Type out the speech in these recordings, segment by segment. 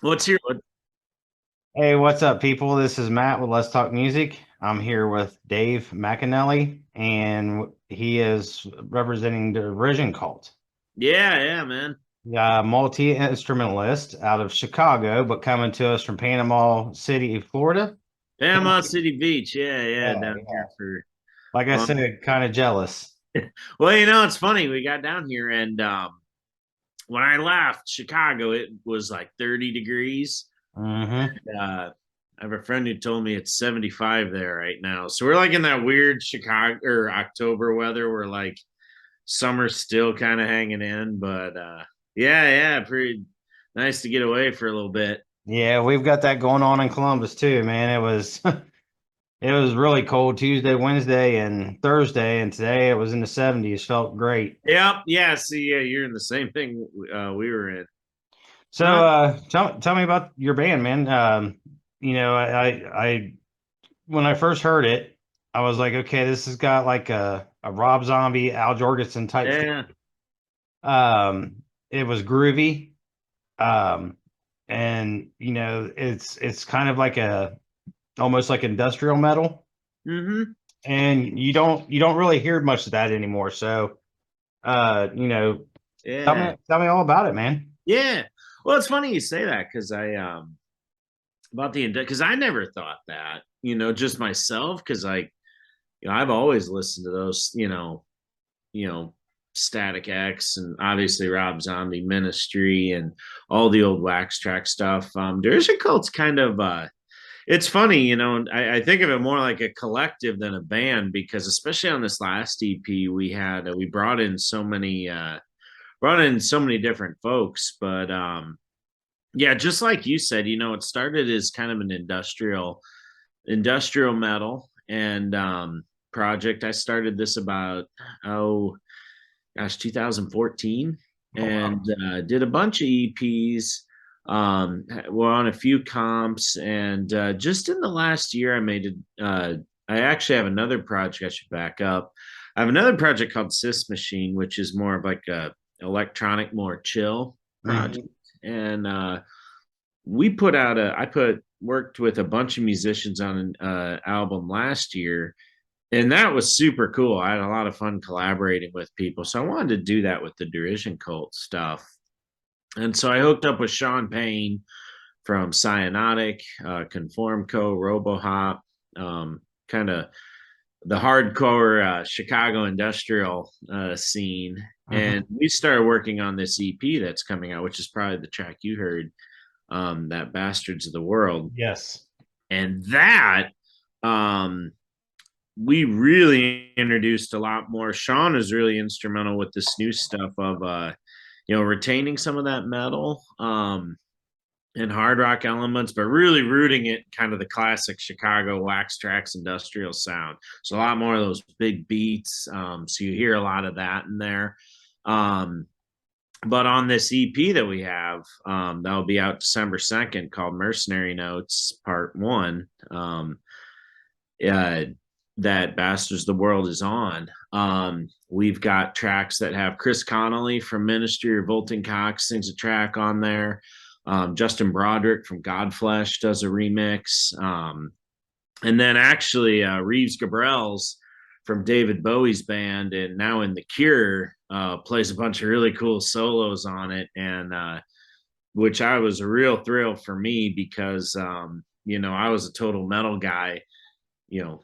What's your Hey, what's up, people? This is Matt with Let's Talk Music. I'm here with Dave McAnally, and he is representing the Derision cult. Yeah, man. Multi-instrumentalist out of Chicago, but coming to us from Panama City, Florida. Panama City Beach. Yeah, Yeah, down yeah. here for Like I well, said, kind of jealous. well, it's funny. We got down here and when I left Chicago, it was like 30 degrees. Hmm. I have a friend who told me it's 75 there right now. So we're like in that weird Chicago or October weather where like summer's still kind of hanging in, but yeah, pretty nice to get away for a little bit. Yeah, we've got that going on in Columbus too, man. It was it was really cold Tuesday, Wednesday, and Thursday, and today it was in the 70s. Felt great. Yep, yeah, see, yeah, you're in the same thing we were in. So, Huh? tell me about your band, man. When I first heard it, I was like, okay, this has got like a Rob Zombie, Al Jorgensen type feel. Yeah. It was groovy. Um, and it's kind of like a almost like industrial metal. Hmm. And you don't really hear much of that anymore. So, uh, you know, Yeah. tell me all about it, man. Yeah. Well, it's funny you say that because I about the because I never thought that, just myself, because like, I've always listened to those, you know, Static X and obviously Rob Zombie Ministry and all the old Wax Track stuff. Derision Cult's kind of it's funny, and I think of it more like a collective than a band because especially on this last EP we brought in so many different folks, but yeah, just like you said, it started as kind of an industrial metal and project. I started this about, oh gosh, 2014, Oh, wow. and did a bunch of EPs. We're on a few comps, and just in the last year, I actually have another project. I should back up. I have another project called Sis Machine, which is more of like a electronic, more chill project, Mhm. and we put out a. I put worked with a bunch of musicians on an album last year, and that was super cool. I had a lot of fun collaborating with people. So I wanted to do that with the Derision Cult stuff. And so I hooked up with Sean Payne from Cyanotic, Conformco, RoboHop, kind of the hardcore Chicago industrial scene. And Mhm. we started working on this EP that's coming out, which is probably the track you heard, that Bastards of the World. Yes. And that um, we really introduced a lot more. Sean is really instrumental with this new stuff of retaining some of that metal and hard rock elements, but really rooting it in kind of the classic Chicago Wax Tracks industrial sound. So a lot more of those big beats. So you hear a lot of that in there. Um, but on this EP that we have, that'll be out December 2nd, called Mercenary Notes Part One. Uh, that Bastards the World is on. We've got tracks that have Chris Connolly from Ministry or Volton Cox sings a track on there. Justin Broderick from Godflesh does a remix. And then actually Reeves Gabrels from David Bowie's band and now in The Cure plays a bunch of really cool solos on it. And which I was a real thrill for me because, I was a total metal guy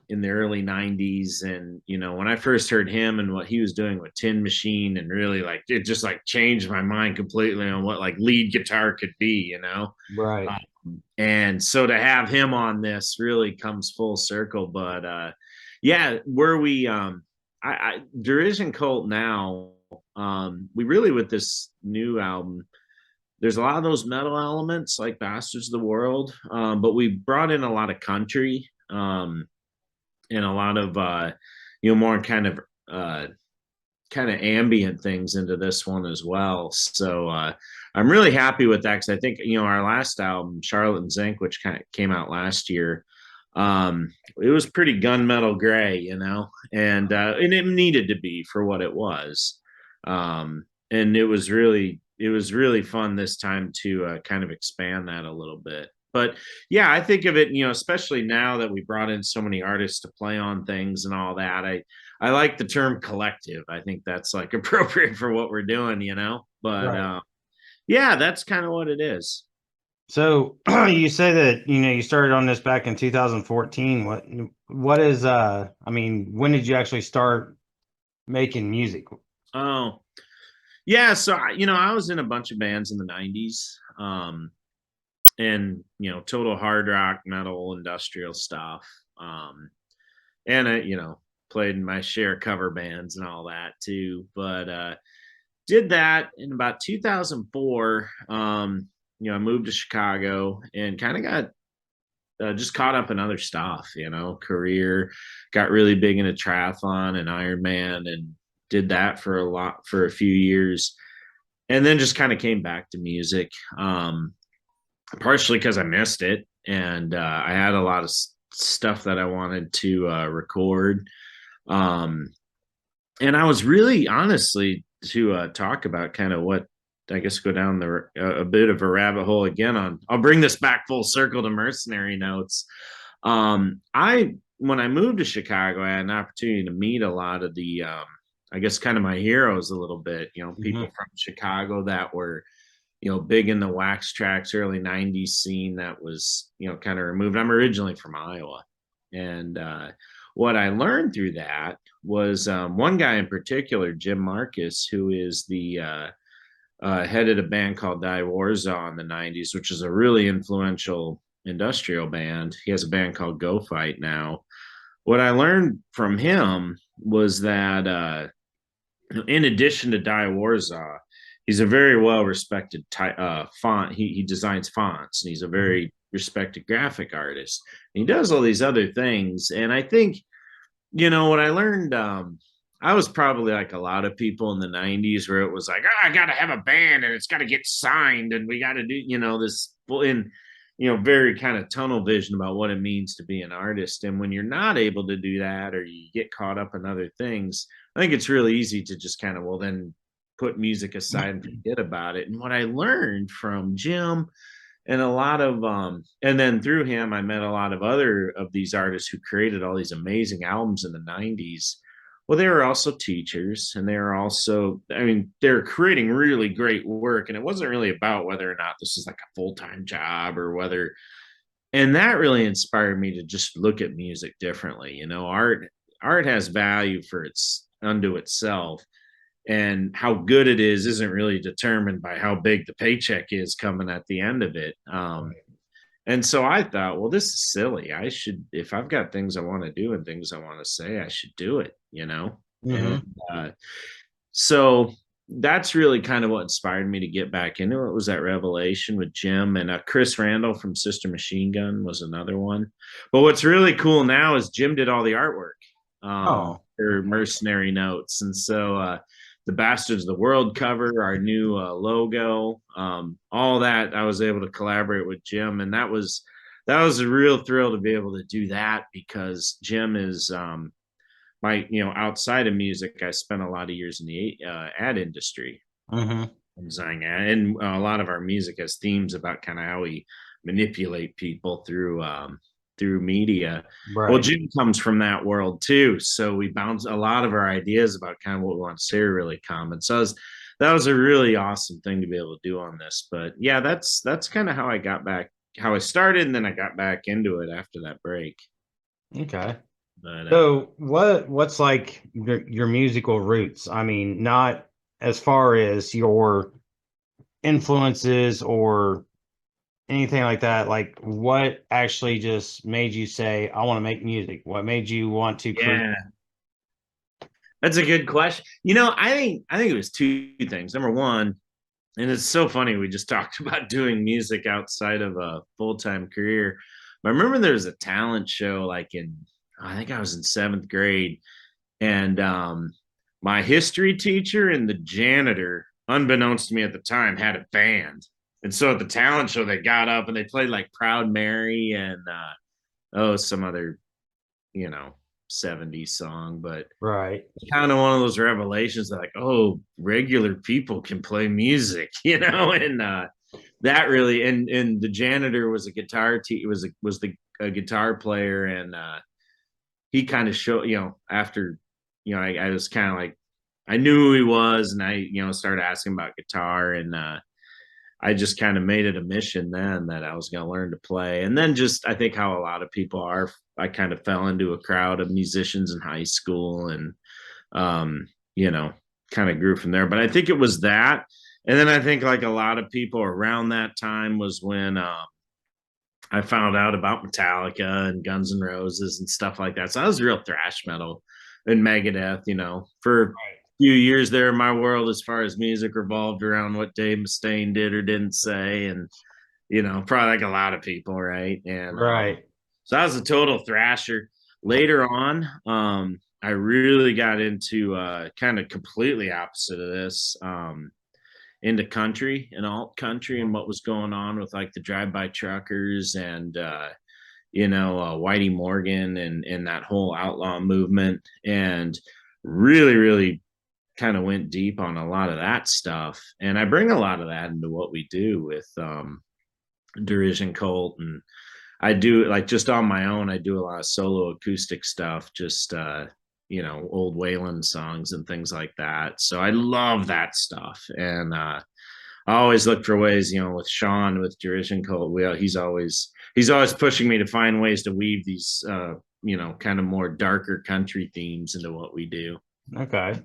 in the early 90s. And, when I first heard him and what he was doing with Tin Machine and really like it just like changed my mind completely on what like lead guitar could be. Right. And so to have him on this really comes full circle. But yeah, where we I Derision Cult now, we really with this new album, there's a lot of those metal elements like Bastards of the World, but we brought in a lot of country. And a lot of more uh kind of ambient things into this one as well. So I'm really happy with that because I think our last album, Charlotte and Zinc, which kind of came out last year, it was pretty gunmetal gray, and it needed to be for what it was. And it was really it was really fun this time to kind of expand that a little bit. But yeah, I think of it, especially now that we brought in so many artists to play on things and all that. I like the term collective. I think that's like appropriate for what we're doing. But Right. yeah, that's kind of what it is. So you say that you started on this back in 2014. What is I mean, when did you actually start making music? Oh, yeah. So I was in a bunch of bands in the '90s, and total hard rock, metal, industrial stuff. And I, played in my share of cover bands and all that too. But did that in about 2004. I moved to Chicago and kind of got just caught up in other stuff, career, got really big into triathlon and Ironman and did that for a few years. And then just kind of came back to music, partially because I missed it. And I had a lot of stuff that I wanted to record. Um, and I was really honestly to talk about kind of what I guess go down a bit of a rabbit hole again on. I'll bring this back full circle to Mercenary Notes. I When I moved to Chicago, I had an opportunity to meet a lot of the I guess kind of my heroes a little bit. People from Chicago that were big in the Wax Tracks early '90s scene that was kind of removed. I'm originally from Iowa, and what I learned through that was one guy in particular, Jim Marcus, who is the headed a band called Die Warsaw in the '90s, which is a really influential industrial band. He has a band called Go Fight now. What I learned from him was that in addition to Die Warsaw, he's a very well respected font. He designs fonts, and he's a very respected graphic artist. And he does all these other things, and I think what I learned. I was probably like a lot of people in the '90s, where it was like, I got to have a band and it's got to get signed, and we got to do this in very kind of tunnel vision about what it means to be an artist. And when you're not able to do that, or you get caught up in other things, I think it's really easy to just kind of, well, then put music aside and forget about it. And what I learned from Jim and a lot of and then through him, I met a lot of other of these artists who created all these amazing albums in the '90s. Well, they were also teachers, and they were also, I mean, they were creating really great work. And it wasn't really about whether or not this is like a full-time job or whether, and that really inspired me to just look at music differently. Art has value for its unto itself, and how good it is isn't really determined by how big the paycheck is coming at the end of it. And so I thought, well, this is silly. I should, if I've got things I want to do and things I want to say, I should do it. And so that's really kind of what inspired me to get back into it, was that revelation with Jim. And Chris Randall from Sister Machine Gun was another one. But what's really cool now is Jim did all the artwork for Mercenary Notes. And so the Bastards of the World cover, our new logo, all that, I was able to collaborate with Jim, and that was a real thrill to be able to do that, because Jim is my outside of music, I spent a lot of years in the ad industry, designing ad, and a lot of our music has themes about kind of how we manipulate people through media. Right. Well, Jim comes from that world too, so we bounce a lot of our ideas about kind of what we want to say are really common. So that was a really awesome thing to be able to do on this. But yeah, that's kind of how I got back, how I started, and then I got back into it after that break. Okay. But So what's like your musical roots? I mean, not as far as your influences or anything like that. Like, what actually just made you say, I want to make music? What made you want to create? yeah, that's a good question. I think it was two things. Number one, and it's so funny, we just talked about doing music outside of a full-time career. But I remember there was a talent show like I think I was in 7th grade, and my history teacher and the janitor, unbeknownst to me at the time, had a band. And so at the talent show, they got up and they played like Proud Mary and some other, '70s song, but Right. kind of one of those revelations that like, oh, regular people can play music, and that really, and the janitor was a guitar was the a guitar player, and he kind of showed, after, I was kind of like, I knew who he was, and I, started asking about guitar, and I just kind of made it a mission then that I was going to learn to play. And then just, I think how a lot of people are, I kind of fell into a crowd of musicians in high school, and, um, kind of grew from there. But I think it was that. And then I think like a lot of people around that time was when I found out about Metallica and Guns N' Roses and stuff like that. So I was real thrash metal and Megadeth, for a few years there in my world, as far as music revolved around what Dave Mustaine did or didn't say. And, probably like a lot of people. Right. And Right. so I was a total thrasher. Later on, I really got into kind of completely opposite of this. Into country and alt country and what was going on with like the drive-by truckers and Whitey Morgan and that whole outlaw movement, and really really kind of went deep on a lot of that stuff. And I bring a lot of that into what we do with Derision Cult, and I do, like, just on my own, I do a lot of solo acoustic stuff, just old Waylon songs and things like that. So I love that stuff. And I always look for ways, with Sean with Derision Cult, he's always pushing me to find ways to weave these kind of more darker country themes into what we do. Okay.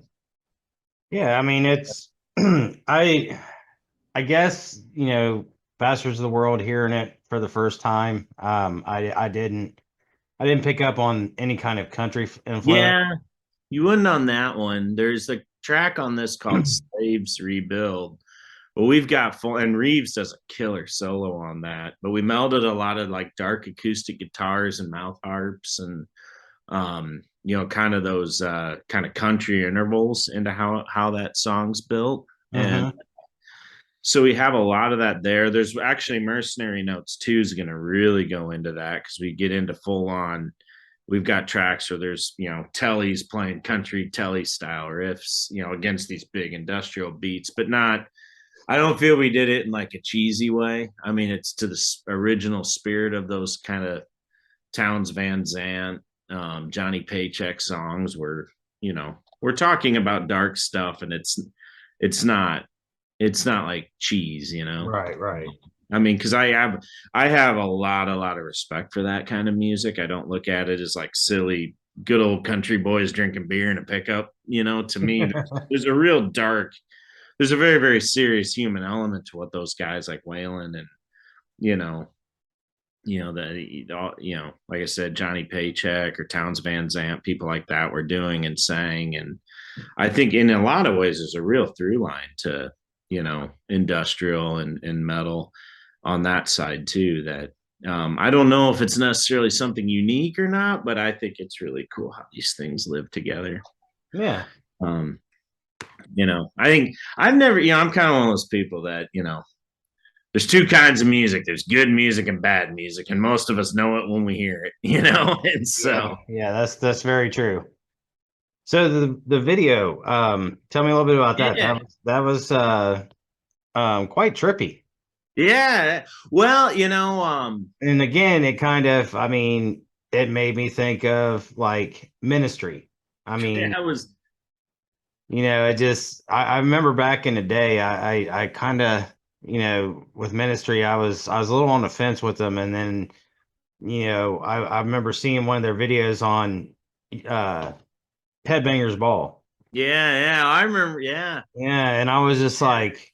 Yeah, I mean it's I guess, Bastards of the World, hearing it for the first time. I didn't pick up on any kind of country influence. Yeah, you wouldn't on that one. There's a track on this called Slaves Rebuild. But we've got full, and Reeves does a killer solo on that. But we melded a lot of like dark acoustic guitars and mouth harps and kind of those kind of country intervals into how that song's built. And Mm-hmm. so we have a lot of that there. There's actually Mercenary Notes 2 is going to really go into that, because we get into full on. We've got tracks where there's, tellies playing country telly style riffs, against these big industrial beats, but not, I don't feel we did it in like a cheesy way. I mean, it's to the original spirit of those kind of Towns Van Zandt, Johnny Paycheck songs where, we're talking about dark stuff, and it's not, like cheese, Right, right. I mean, because I have a lot of respect for that kind of music. I don't look at it as like silly, good old country boys drinking beer in a pickup. To me, there's a real dark, there's a very very serious human element to what those guys like Waylon and you know like I said, Johnny Paycheck or Towns Van Zandt, people like that were doing and saying. And I think in a lot of ways there's a real through line to industrial and metal on that side too, that I don't know if it's necessarily something unique or not, but I think it's really cool how these things live together. Yeah. um I think I've never, I'm kind of one of those people that, there's two kinds of music. There's good music and bad music, and most of us know it when we hear it, and so Yeah, that's very true. So the video, tell me a little bit about that. yeah. That was quite trippy. Yeah. Well, And again, it kind of, I mean, it made me think of like Ministry. I mean, that was I remember back in the day, I kind of, with Ministry, I was a little on the fence with them. And then, I remember seeing one of their videos on uh Headbangers Ball. yeah, I remember, yeah. Yeah, and I was just like,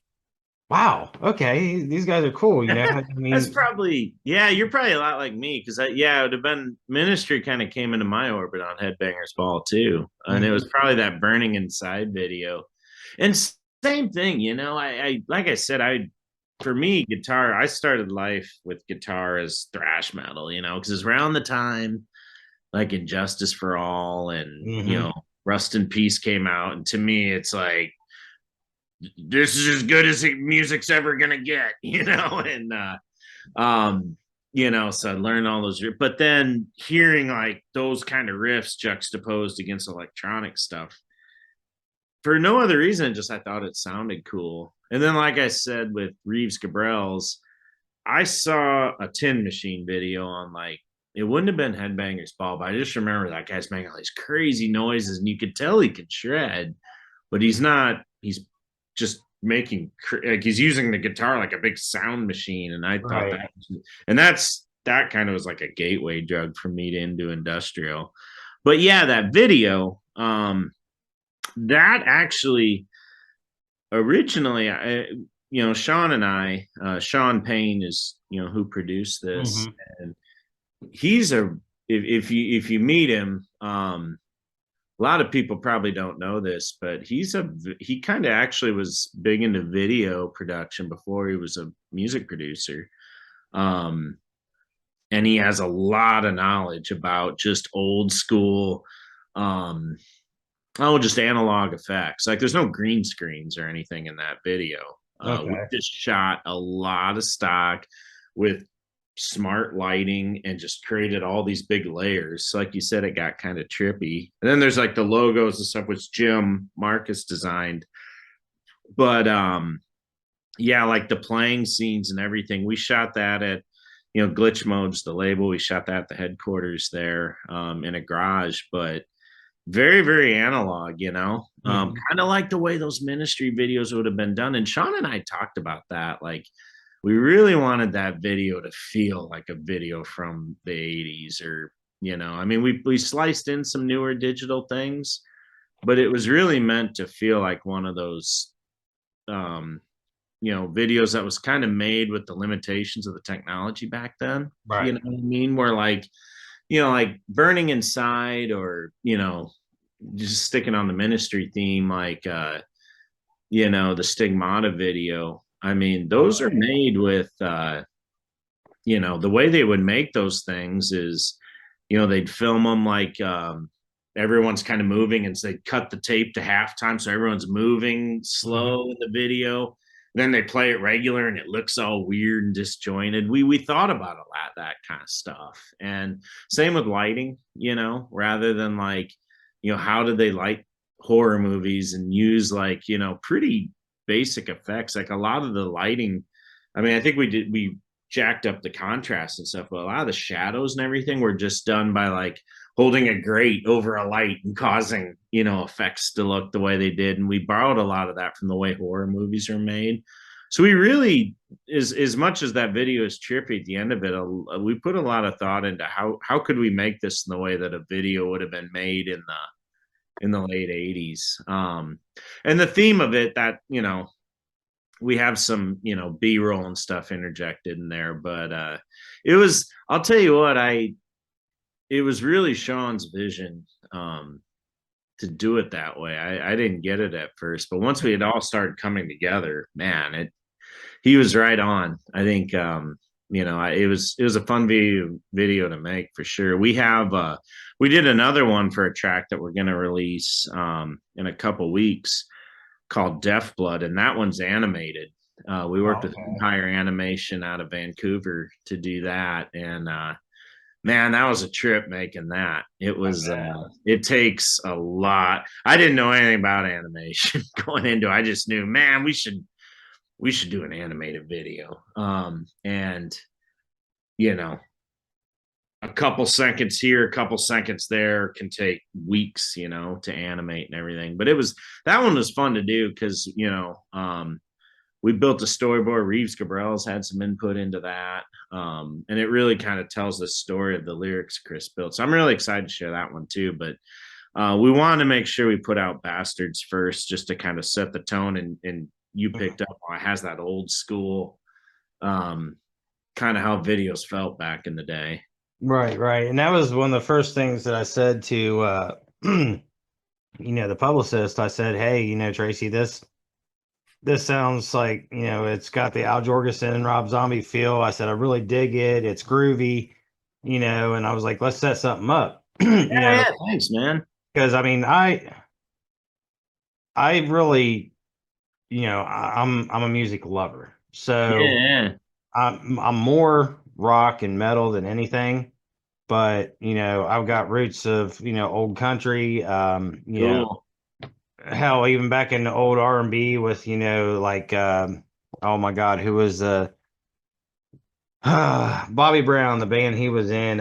wow, okay, these guys are cool, I That's mean, probably, yeah, you're probably a lot like me, because yeah, it would have been Ministry kind of came into my orbit on Headbangers Ball too. And it mhm, was probably that Burning Inside video. And same thing, I like I said, for me, guitar, I started life with guitar as thrash metal, because it's around the time like Injustice for All and mhm. Rust in Peace came out. And to me, it's like, this is as good as music's ever gonna get, and um so I learned all those, but then hearing like those kind of riffs juxtaposed against electronic stuff for no other reason, just I thought it sounded cool. And then, like I said, with Reeves Gabrels, I saw a Tin Machine video on like, it wouldn't have been Headbangers Ball, but I just remember that guy's making all these crazy noises, and you could tell he could shred, but he's not. He's just making like he's using the guitar like a big sound machine, and I thought Right. that, and that kind of was like a gateway drug for me to into industrial. But yeah, that video, that actually originally, Sean and I, Sean Payne is, who produced this, Hmm. and he's if you meet him, a lot of people probably don't know this, but he kind of actually was big into video production before he was a music producer. Um, and he has a lot of knowledge about just old school, um, just analog effects. Like there's no green screens or anything in that video. We Okay. just shot a lot of stock with smart lighting and just created all these big layers. So like you said, it got kind of trippy. And then there's like the logos and stuff, which Jim Marcus designed. But yeah, like the playing scenes and everything, we shot that at Glitch Mode's the label. We shot that at the headquarters there, in a garage, but very, very analog, Hmm. kind of like the way those Ministry videos would have been done. And Sean and I talked about that. Like, we really wanted that video to feel like a video from the 80s, or, I mean, we sliced in some newer digital things, but it was really meant to feel like one of those, um, videos that was kind of made with the limitations of the technology back then. You Right. know what I mean? Where like, like Burning Inside, or, just sticking on the Ministry theme, like the Stigmata video. I mean, those are made with the way they would make those things is, they'd film them like, everyone's kind of moving, and so they'd cut the tape to halftime so everyone's moving Hmm. slow in the video. Then they play it regular and it looks all weird and disjointed. We thought about a lot of that kind of stuff. And same with lighting, rather than like, how did they light horror movies and use like, pretty basic effects. Like a lot of the lighting, I mean, I think we jacked up the contrast and stuff, but a lot of the shadows and everything were just done by like holding a grate over a light and causing, effects to look the way they did. And we borrowed a lot of that from the way horror movies are made. So we really, as much as that video is trippy at the end of it, we put a lot of thought into how could we make this in the way that a video would have been made in the late 80s. And the theme of it, that, we have some, B-roll and stuff interjected in there, but I'll tell you what, it was really Sean's vision, to do it that way. I didn't get it at first, but once we had all started coming together, man, he was right on. I think, it was a fun video to make for sure. We did another one for a track that we're going to release, in a couple weeks, called Deaf Blood, and that one's animated. We worked with Okay. Empire Animation out of Vancouver to do that, and man, that was a trip making that. I bet. It takes a lot. I didn't know anything about animation going into it. I just knew, man, we should do an animated video. And you know, a couple seconds here, a couple seconds there can take weeks, to animate and everything. But that one was fun to do because, we built a storyboard. Reeves Gabrels had some input into that. And it really kind of tells the story of the lyrics Chris built. So I'm really excited to share that one too. But we wanted to make sure we put out Bastards first, just to kind of set the tone. And you picked up on it has that old school, um, kind of how videos felt back in the day. Right, right. And that was one of the first things that I said to the publicist. I said, "Hey, Tracy, this sounds like, it's got the Al Jorgensen and Rob Zombie feel." I said, "I really dig it. It's groovy, and I was like, let's set something up." Yeah, yeah. Thanks, man. Because I mean, I really, I'm a music lover. So Yeah, I'm more rock and metal than anything. But I've got roots of old country. Cool. Hell, even back in the old R&B with like oh my God, who was Bobby Brown, the band he was in.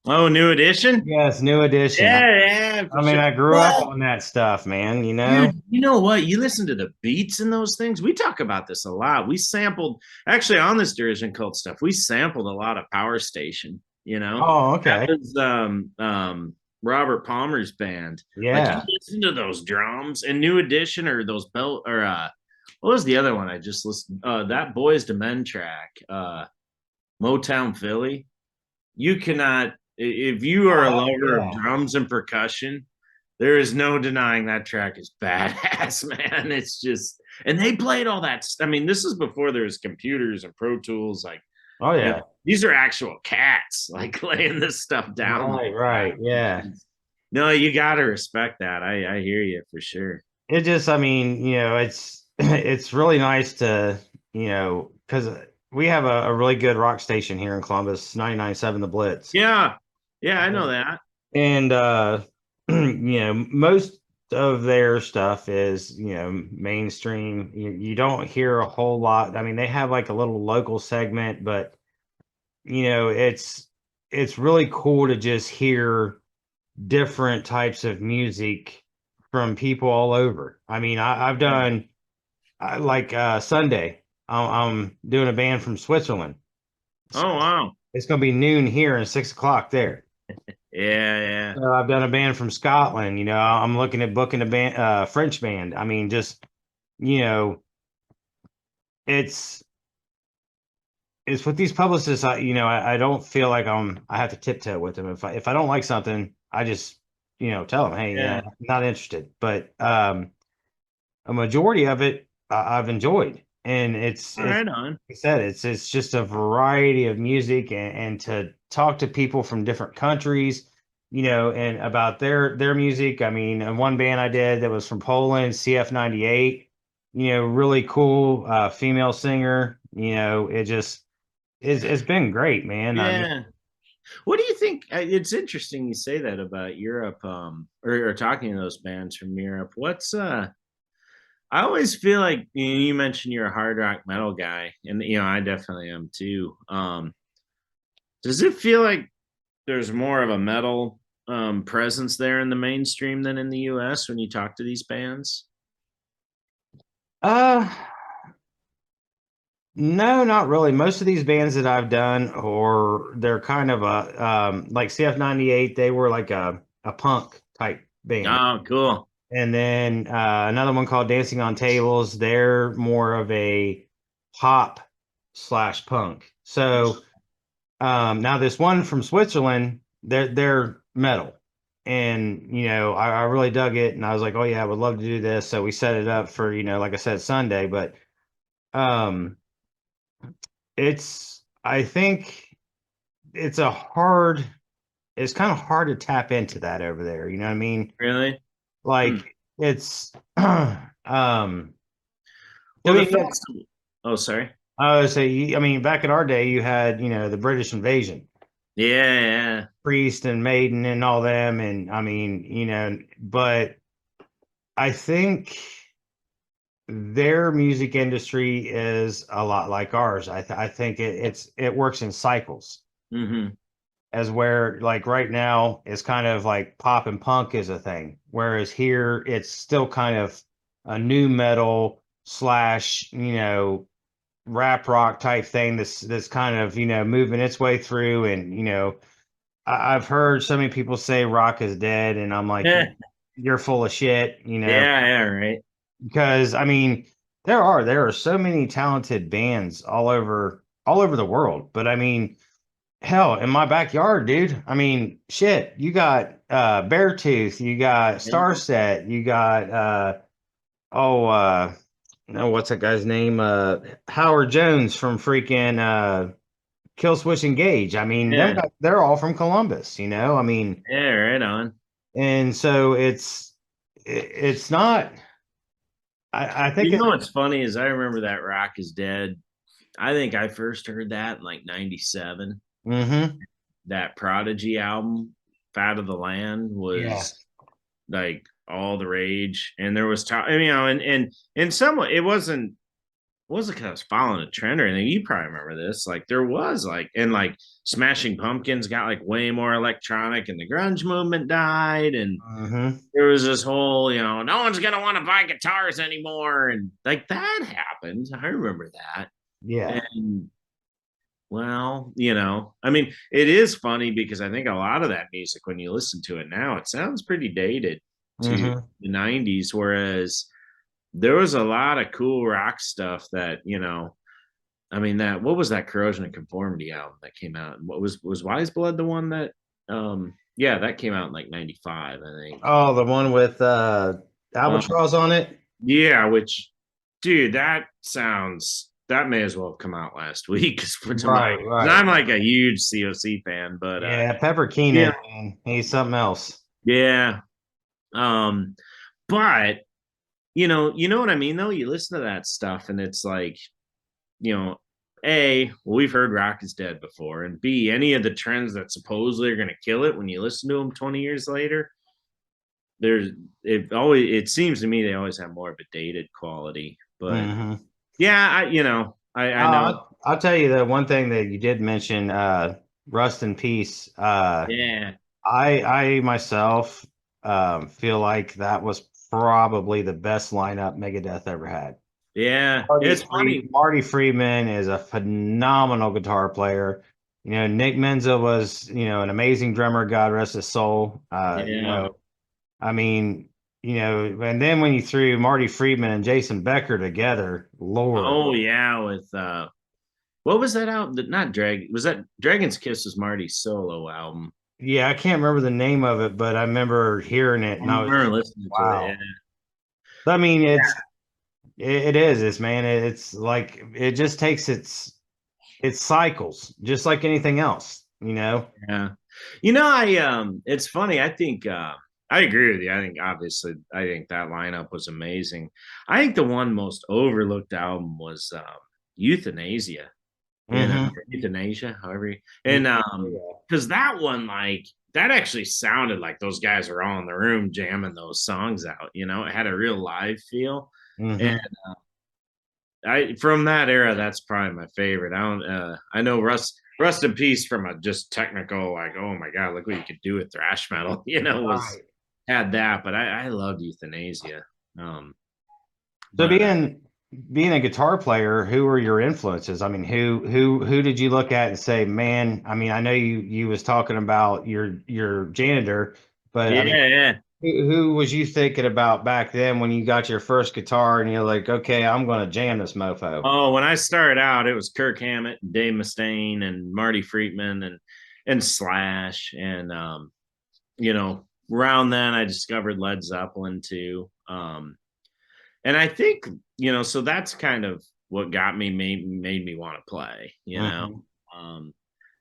Oh, New Edition. Yes, New Edition. Yeah, for I mean, sure. I grew up Well, on that stuff, man. dude, you know what? You listen to the beats in those things. We talk about this a lot. We sampled actually on this Derision Cult stuff. We sampled a lot of Power Station. Oh, That okay. was Robert Palmer's band. Like you Yeah. listen to those drums and New Edition or those belt or what was the other one I just listened? That Boys to Men track, Motown Philly. You cannot if you are a Oh, heck lover of yeah. drums and percussion, there is no denying that track is badass, man. It's just, and they played all that. I mean, this is before there was computers and Pro Tools. Like, Oh, yeah. these are actual cats, like laying this stuff down Right, like right. that. Yeah. No, you got to respect that. I hear you for sure. It just, I mean, it's it's really nice to, because we have a really good rock station here in Columbus, 99.7 The Blitz. Yeah, yeah, I know that. And most of their stuff is, mainstream. You don't hear a whole lot. I mean, they have like a little local segment, but it's really cool to just hear different types of music from people all over. I mean, I've done like Sunday. I'm doing a band from Switzerland. Oh wow. It's going to be noon here and 6 o'clock there. Yeah, yeah. I've done a band from Scotland. I'm looking at booking a band, French band. I mean, just you know, it's it's with these publicists. I don't feel like I have to tiptoe with them. If I don't like something, I just tell them, hey, Yeah. I'm not interested. But a majority of it I've enjoyed, and it's Right on. like I said, it's just a variety of music, and to talk to people from different countries, and about their music. I mean, one band I did that was from Poland, CF98, really cool female singer. It's been great, man. I mean, Yeah. What do you think? It's interesting you say that about Europe, or talking to those bands from Europe. I always feel like you mentioned you're a hard rock metal guy, and I definitely am too. Does it feel like there's more of a metal presence there in the mainstream than in the U.S. when you talk to these bands? uh no, not really. Most of these bands that I've done, or they're kind of a like CF98, they were like a punk type band. Oh, cool. And then another one called Dancing on Tables, they're more of a pop slash punk. So now this one from Switzerland, they're metal. And I really dug it, and I was like, oh yeah, I would love to do this. So we set it up for, like I said, Sunday. But um I think it's a hard it's kind of hard to tap into that over there. You know what I mean? Really? Hmm. Like it's I Well, the mean, yeah, festival. Oh, sorry. I would say, I mean, back in our day, you had, the British invasion, Yeah, yeah. Priest and Maiden and all them. And I mean, but I think their music industry is a lot like ours. I think it works in cycles, Hmm. as where like right now it's kind of like pop and punk is a thing, whereas here it's still kind of a new metal slash rap rock type thing that's kind of moving its way through. And I've heard so many people say rock is dead, and I'm like, Yeah, you're full of shit, yeah, right. because I mean there are so many talented bands all over the world. But I mean, hell, in my backyard, dude. I mean, shit, you got Beartooth, you got Yeah, Starset, you got oh no, what's that guy's name? Howard Jones from freaking Killswitch Engage. I mean, them yeah, guys, they're all from Columbus, I mean, yeah, right on. and so it's not. I think You know what's funny is I remember that Rock is Dead. I think I first heard that in like 97. Mm-hmm. That Prodigy album, Fat of the Land, Yeah. was like all the rage. And there was time, and in some way it wasn't because I was following a trend or anything. You probably remember this. Like there was like, and like Smashing Pumpkins got like way more electronic, and the grunge movement died, and Mm-hmm. there was this whole, no one's gonna want to buy guitars anymore, and like that happened. I remember that, Yeah. and well, I mean, it is funny because I think a lot of that music, when you listen to it now, it sounds pretty dated to Mm-hmm. the 90s, whereas there was a lot of cool rock stuff that, I mean, what was that Corrosion and Conformity album that came out? What was Wise Blood the one that, yeah, that came out in like 95, I think. Oh, the one with Um, Albatross on it? yeah, which, dude, that may as well have come out last week to my, Right, 'cause right. I'm like a huge COC fan, but Yeah, Pepper yeah, Keenan, man, he's something else. yeah. Um, but you know what I mean though? You listen to that stuff and it's like, you know, A, well, we've heard rock is dead before, and B, any of the trends that supposedly are gonna kill it when you listen to them 20 years later, there's it seems to me they always have more of a dated quality. But Mm-hmm. yeah, I know. I'll tell you the one thing that you did mention, Rust in Peace. Yeah, I myself feel like that was probably the best lineup Megadeth ever had. yeah. It's funny. Marty Friedman is a phenomenal guitar player. Nick Menza was, an amazing drummer, God rest his soul. Yeah. I mean, and then when you threw Marty Friedman and Jason Becker together, Lord. Oh yeah, with what was that album? Not Drag. Was that Dragon's Kiss was Marty's solo album? Yeah, I can't remember the name of it, but I remember hearing it I and I was remember just, listening to it. wow. I mean, it is, it's man, it's like it just takes its cycles, just like anything else. Yeah. It's funny. I think I agree with you. I think obviously I think that lineup was amazing. I think the one most overlooked album was Euthanasia, Mm-hmm. Euthanasia, however and Yeah. because that one, like, that actually sounded like those guys were all in the room jamming those songs out, it had a real live feel. And Mm-hmm. I from that era, that's probably my favorite. I know Rust in Peace from a just technical, like, oh my god, look what you could do with thrash metal, was Right. had that, but I loved Euthanasia. Um So but being a guitar player, who were your influences? I mean, who did you look at and say, man? I mean, I know you was talking about your janitor, but I mean, yeah, yeah. who was you thinking about back then when you got your first guitar and you're like, okay, I'm going to jam this mofo? Oh, when I started out, it was Kirk Hammett, Dave Mustaine, and Marty Friedman, and Slash, and around then I discovered Led Zeppelin too. And I think, so that's kind of what got me made me want to play. Hmm. Um,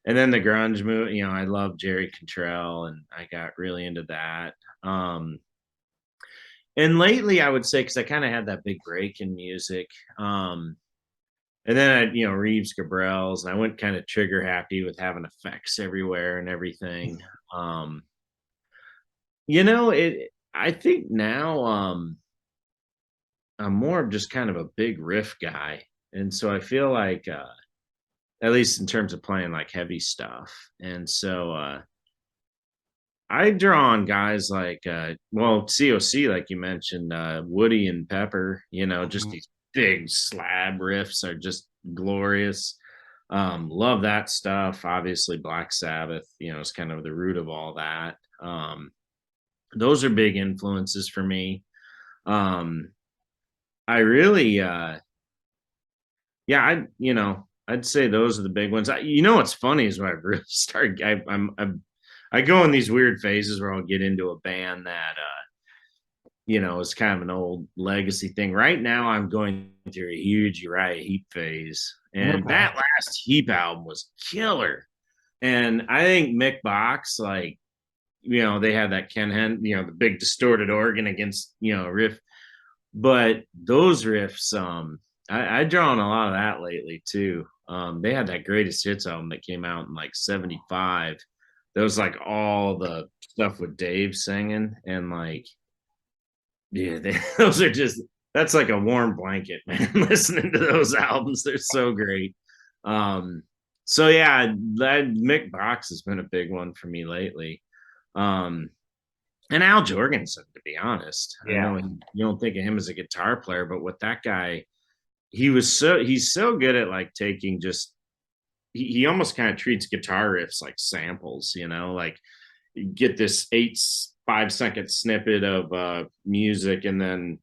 and then the grunge move, I love Jerry Cantrell, and I got really into that. And lately, I would say, because I kind of had that big break in music. And then Reeves Gabrels, and I went kind of trigger happy with having effects everywhere and everything. Um, I think now I'm more of just kind of a big riff guy. And so I feel like at least in terms of playing like heavy stuff. And so I draw on guys like COC, like you mentioned, Woody and Pepper, just Hmm. these big slab riffs are just glorious. Love that stuff. Obviously Black Sabbath, is kind of the root of all that. Those are big influences for me. Um, I really yeah, I'd say those are the big ones. What's funny is when I really start, I go in these weird phases where I'll get into a band that, is kind of an old legacy thing. Right now, I'm going through a huge Uriah Heep phase, and Okay. that last Heep album was killer. And I think Mick Box, like, they had that Ken Hen, the big distorted organ against, riff, but those riffs, I drawn a lot of that lately too. They had that greatest hits album that came out in like '75. There was like all the stuff with Dave singing and like yeah, those are just that's like a warm blanket, man. Listening to those albums, they're so great. Um, so yeah, that Mick Box has been a big one for me lately. Um, and Al Jorgensen, to be honest, I know Yeah. you don't think of him as a guitar player, but what that guy, he's so good at like taking just he almost kind of treats guitar riffs like samples, like you get this 5 second snippet of music and then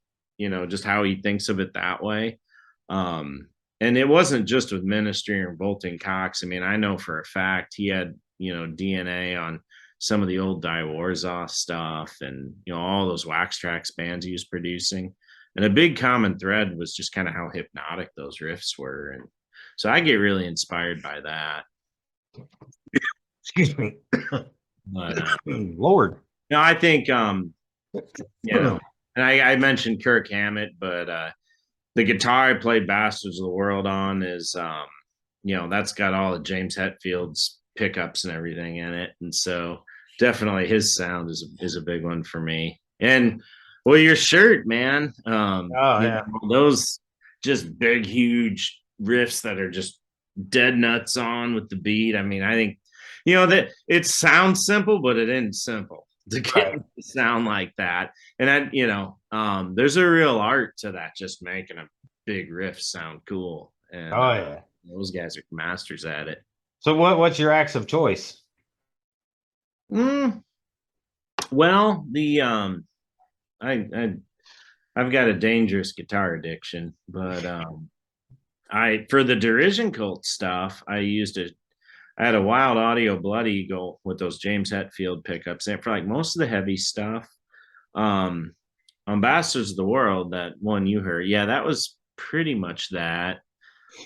just how he thinks of it that way. And it wasn't just with Ministry or Bolton Cox. I mean, I know for a fact he had DNA on some of the old Die Warsaw stuff and all those Wax Trax bands he was producing. And a big common thread was just kind of how hypnotic those riffs were. And so I get really inspired by that. Excuse me. But Lord. no, I think and I mentioned Kirk Hammett, but the guitar I played Bastards of the World on is that's got all of James Hetfield's pickups and everything in it. And so definitely his sound is a big one for me. And well, your shirt, man. Yeah. Those just big, huge riffs that are just dead nuts on with the beat. I mean, I think that it sounds simple, but it isn't simple to get it to sound like that. And there's a real art to that, just making a big riff sound cool. And Yeah. those guys are masters at it. So what's your axe of choice? Well, I've got a dangerous guitar addiction, but I for the Derision cult stuff, I had a Wild Audio Blood Eagle with those James Hetfield pickups, and for like most of the heavy stuff, on Bastards of the World, that one you heard, yeah, that was pretty much that.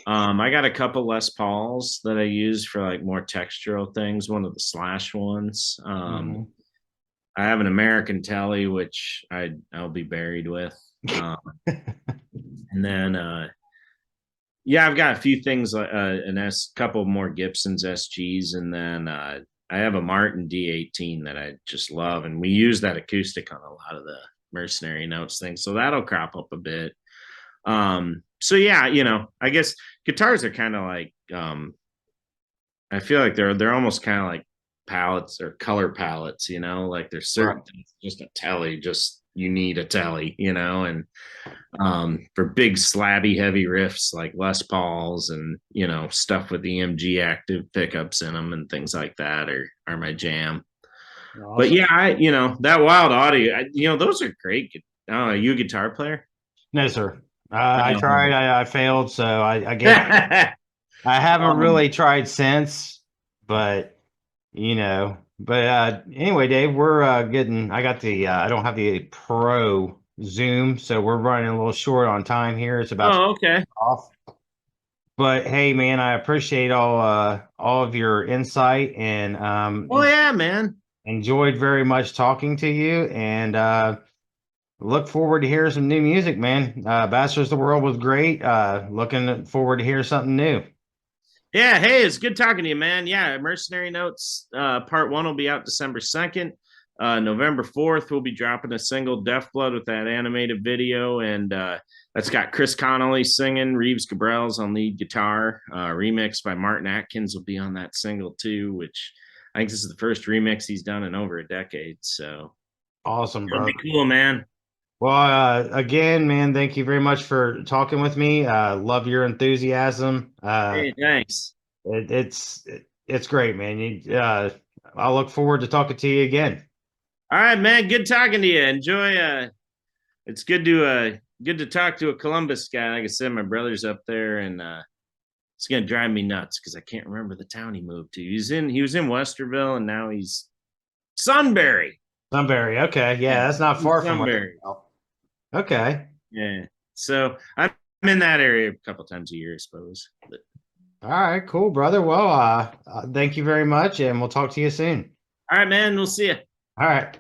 I got a couple Les Pauls that I use for like more textural things. One of the Slash ones. I have an American Telly, which I'll be buried with. And then yeah, I've got a few things like couple more Gibson's SGs, and then I have a Martin D18 that I just love, and we use that acoustic on a lot of the Mercenary Notes things, so that'll crop up a bit. So yeah, I guess guitars are kind of like I feel like they're almost kind of like palettes or color palettes, like there's certain things, just a telly, just you need a telly, and for big slabby heavy riffs like Les Pauls and stuff with EMG active pickups in them and things like that are my jam. Awesome. But yeah, that Wild Audio, those are great. You a guitar player? No, sir. I tried. I failed. So I guess I haven't really tried since. But anyway, Dave, we're getting. I got the. I don't have the Pro Zoom, so we're running a little short on time here. It's about okay off. But hey, man, I appreciate all of your insight and yeah, man, enjoyed very much talking to you and look forward to hearing some new music, man. Bastards of the World was great. Looking forward to hear something new. Yeah, hey, it's good talking to you, man. Yeah, Mercenary Notes part 1 will be out December 2nd. November 4th, we'll be dropping a single, Death Blood, with that animated video, and that's got Chris Connolly singing, Reeves Gabrels on lead guitar. Remix by Martin Atkins will be on that single too, which I think this is the first remix he's done in over a decade. So awesome, bro. It'll be cool, man. Well, again, man, thank you very much for talking with me. Love your enthusiasm. Hey, thanks. It's great, man. I'll look forward to talking to you again. All right, man. Good talking to you. Enjoy. It's good to talk to a Columbus guy. Like I said, my brother's up there, and it's gonna drive me nuts because I can't remember the town he moved to. He was in Westerville, and now he's Sunbury. Sunbury. Okay, yeah, that's not far from Sunbury. Okay. Yeah. So I'm in that area a couple times a year, I suppose. But... All right, cool, brother. Well, thank you very much, and we'll talk to you soon. All right, man. We'll see you. All right.